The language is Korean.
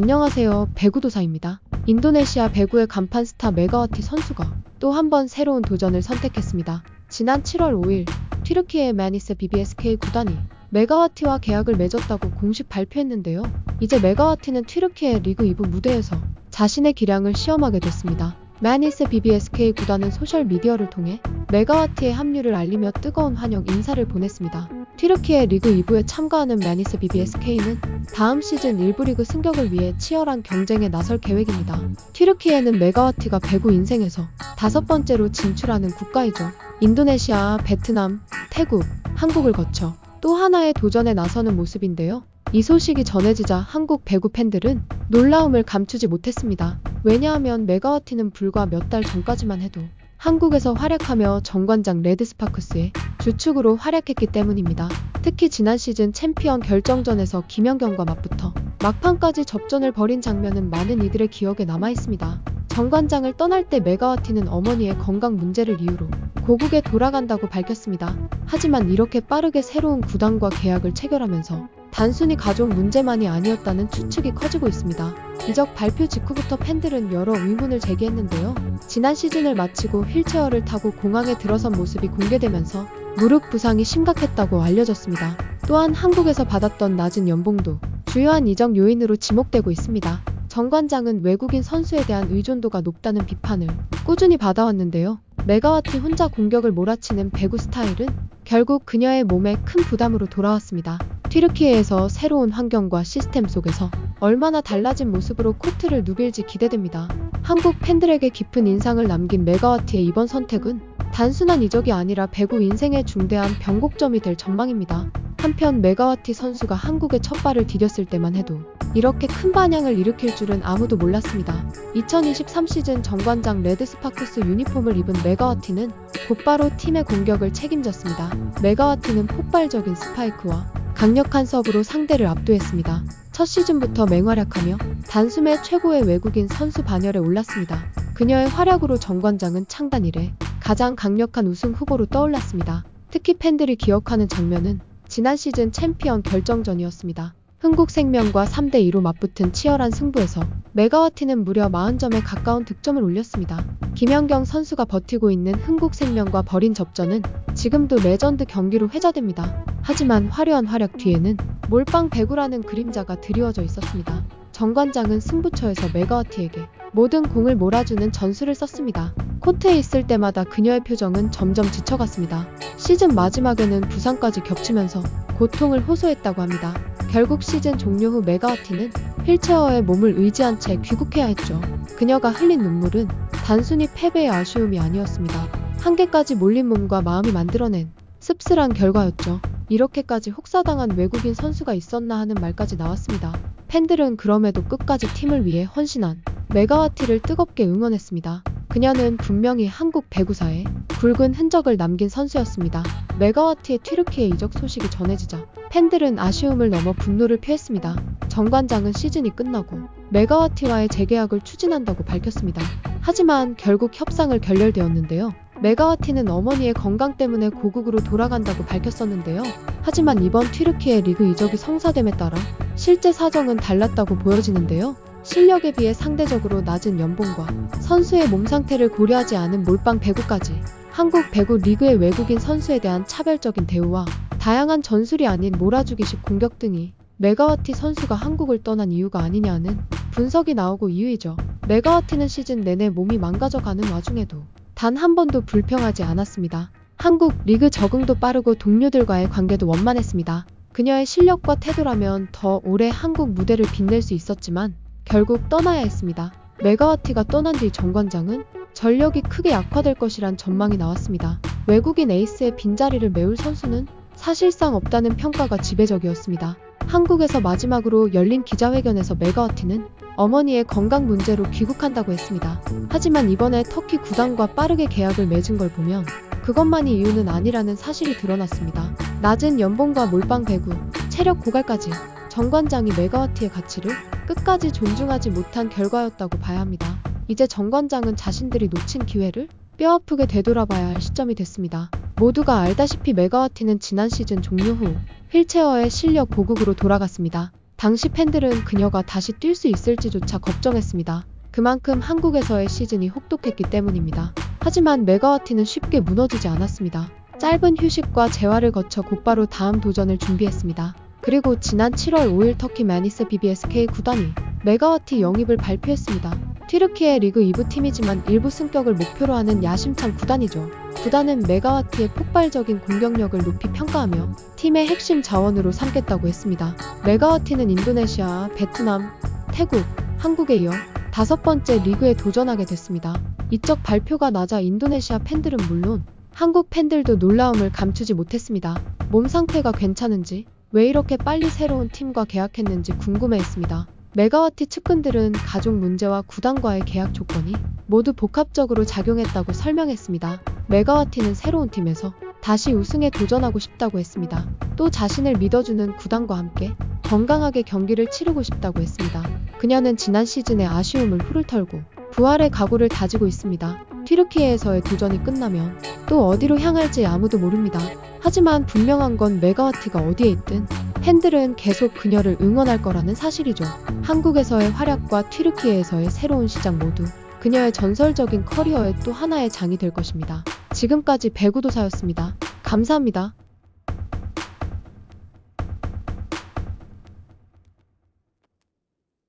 안녕하세요. 배구도사입니다. 인도네시아 배구의 간판 스타 메가와티 선수가 또 한 번 새로운 도전을 선택했습니다. 지난 7월 5일 튀르키예 매니스 BBSK 구단이 메가와티와 계약을 맺었다고 공식 발표했는데요. 이제 메가와티는 튀르키예 리그 2부 무대에서 자신의 기량을 시험하게 됐습니다. 매니스 BBSK 구단은 소셜미디어를 통해 메가와티의 합류를 알리며 뜨거운 환영 인사를 보냈습니다. 튀르키예 리그 2부에 참가하는 매니스 BBSK는 다음 시즌 1부 리그 승격을 위해 치열한 경쟁에 나설 계획입니다. 튀르키예는 메가와티가 배구 인생에서 5번째로 진출하는 국가이죠. 인도네시아, 베트남, 태국, 한국을 거쳐 또 하나의 도전에 나서는 모습인데요. 이 소식이 전해지자 한국 배구 팬들은 놀라움을 감추지 못했습니다. 왜냐하면 메가와티는 불과 몇 달 전까지만 해도 한국에서 활약하며 정관장 레드스파크스의 주축으로 활약했기 때문입니다. 특히 지난 시즌 챔피언 결정전에서 김연경과 맞붙어 막판까지 접전을 벌인 장면은 많은 이들의 기억에 남아있습니다. 정관장을 떠날 때 메가와티는 어머니의 건강 문제를 이유로 고국에 돌아간다고 밝혔습니다. 하지만 이렇게 빠르게 새로운 구단과 계약을 체결하면서 단순히 가족 문제만이 아니었다는 추측이 커지고 있습니다. 이적 발표 직후부터 팬들은 여러 의문을 제기했는데요. 지난 시즌을 마치고 휠체어를 타고 공항에 들어선 모습이 공개되면서 무릎 부상이 심각했다고 알려졌습니다. 또한 한국에서 받았던 낮은 연봉도 주요한 이적 요인으로 지목되고 있습니다. 정관장은 외국인 선수에 대한 의존도가 높다는 비판을 꾸준히 받아왔는데요. 메가와티 혼자 공격을 몰아치는 배구 스타일은 결국 그녀의 몸에 큰 부담으로 돌아왔습니다. 튀르키예에서 새로운 환경과 시스템 속에서 얼마나 달라진 모습으로 코트를 누빌지 기대됩니다. 한국 팬들에게 깊은 인상을 남긴 메가와티의 이번 선택은 단순한 이적이 아니라 배구 인생의 중대한 변곡점이 될 전망입니다. 한편 메가와티 선수가 한국에 첫 발을 디뎠을 때만 해도 이렇게 큰 반향을 일으킬 줄은 아무도 몰랐습니다. 2023 시즌 정관장 레드스파크스 유니폼을 입은 메가와티는 곧바로 팀의 공격을 책임졌습니다. 메가와티는 폭발적인 스파이크와 강력한 서브로 상대를 압도했습니다. 첫 시즌부터 맹활약하며 단숨에 최고의 외국인 선수 반열에 올랐습니다. 그녀의 활약으로 정관장은 창단 이래 가장 강력한 우승 후보로 떠올랐습니다. 특히 팬들이 기억하는 장면은 지난 시즌 챔피언 결정전이었습니다. 흥국생명과 3대2로 맞붙은 치열한 승부에서 메가와티는 무려 40점에 가까운 득점을 올렸습니다. 김연경 선수가 버티고 있는 흥국생명과 벌인 접전은 지금도 레전드 경기로 회자됩니다. 하지만 화려한 활약 뒤에는 몰빵 배구라는 그림자가 드리워져 있었습니다. 정관장은 승부처에서 메가와티에게 모든 공을 몰아주는 전술을 썼습니다. 코트에 있을 때마다 그녀의 표정은 점점 지쳐갔습니다. 시즌 마지막에는 부상까지 겹치면서 고통을 호소했다고 합니다. 결국 시즌 종료 후 메가와티는 휠체어에 몸을 의지한 채 귀국해야 했죠. 그녀가 흘린 눈물은 단순히 패배의 아쉬움이 아니었습니다. 한계까지 몰린 몸과 마음이 만들어낸 씁쓸한 결과였죠. 이렇게까지 혹사당한 외국인 선수가 있었나 하는 말까지 나왔습니다. 팬들은 그럼에도 끝까지 팀을 위해 헌신한 메가와티를 뜨겁게 응원했습니다. 그녀는 분명히 한국 배구사에 굵은 흔적을 남긴 선수였습니다. 메가와티의 튀르키예 이적 소식이 전해지자 팬들은 아쉬움을 넘어 분노를 표했습니다. 정관장은 시즌이 끝나고 메가와티와의 재계약을 추진한다고 밝혔습니다. 하지만 결국 협상을 결렬되었는데요. 메가와티는 어머니의 건강 때문에 고국으로 돌아간다고 밝혔었는데요. 하지만 이번 튀르키예 리그 이적이 성사됨에 따라 실제 사정은 달랐다고 보여지는데요. 실력에 비해 상대적으로 낮은 연봉과 선수의 몸 상태를 고려하지 않은 몰빵 배구까지 한국 배구 리그의 외국인 선수에 대한 차별적인 대우와 다양한 전술이 아닌 몰아주기식 공격 등이 메가와티 선수가 한국을 떠난 이유가 아니냐는 분석이 나오고 이유이죠. 메가와티는 시즌 내내 몸이 망가져가는 와중에도 단 한 번도 불평하지 않았습니다. 한국 리그 적응도 빠르고 동료들과의 관계도 원만했습니다. 그녀의 실력과 태도라면 더 오래 한국 무대를 빛낼 수 있었지만 결국 떠나야 했습니다. 메가와티가 떠난 뒤 정관장은 전력이 크게 약화될 것이란 전망이 나왔습니다. 외국인 에이스의 빈자리를 메울 선수는 사실상 없다는 평가가 지배적이었습니다. 한국에서 마지막으로 열린 기자회견에서 메가와티는 어머니의 건강 문제로 귀국한다고 했습니다. 하지만 이번에 터키 구단과 빠르게 계약을 맺은 걸 보면 그것만이 이유는 아니라는 사실이 드러났습니다. 낮은 연봉과 몰빵 배구, 체력 고갈까지 정관장이 메가와티의 가치를 끝까지 존중하지 못한 결과였다고 봐야 합니다. 이제 정관장은 자신들이 놓친 기회를 뼈아프게 되돌아봐야 할 시점이 됐습니다. 모두가 알다시피 메가와티는 지난 시즌 종료 후 휠체어의 실력 보국으로 돌아갔습니다. 당시 팬들은 그녀가 다시 뛸 수 있을지조차 걱정했습니다. 그만큼 한국에서의 시즌이 혹독했기 때문입니다. 하지만 메가와티는 쉽게 무너지지 않았습니다. 짧은 휴식과 재활을 거쳐 곧바로 다음 도전을 준비했습니다. 그리고 지난 7월 5일 터키 매니스 BBSK 구단이 메가와티 영입을 발표했습니다. 튀르키예 리그 2부 팀이지만 일부 승격을 목표로 하는 야심찬 구단이죠. 구단은 메가와티의 폭발적인 공격력을 높이 평가하며 팀의 핵심 자원으로 삼겠다고 했습니다. 메가와티는 인도네시아, 베트남, 태국, 한국에 이어 5번째 리그에 도전하게 됐습니다. 이적 발표가 나자 인도네시아 팬들은 물론 한국 팬들도 놀라움을 감추지 못했습니다. 몸 상태가 괜찮은지, 왜 이렇게 빨리 새로운 팀과 계약했는지 궁금해했습니다. 메가와티 측근들은 가족 문제와 구단과의 계약 조건이 모두 복합적으로 작용했다고 설명했습니다. 메가와티는 새로운 팀에서 다시 우승에 도전하고 싶다고 했습니다. 또 자신을 믿어주는 구단과 함께 건강하게 경기를 치르고 싶다고 했습니다. 그녀는 지난 시즌의 아쉬움을 훌을 털고 부활의 각오를 다지고 있습니다. 튀르키예에서의 도전이 끝나면 또 어디로 향할지 아무도 모릅니다. 하지만 분명한 건 메가와티가 어디에 있든 팬들은 계속 그녀를 응원할 거라는 사실이죠. 한국에서의 활약과 튀르키예에서의 새로운 시작 모두 그녀의 전설적인 커리어의 또 하나의 장이 될 것입니다. 지금까지 배구도사였습니다. 감사합니다.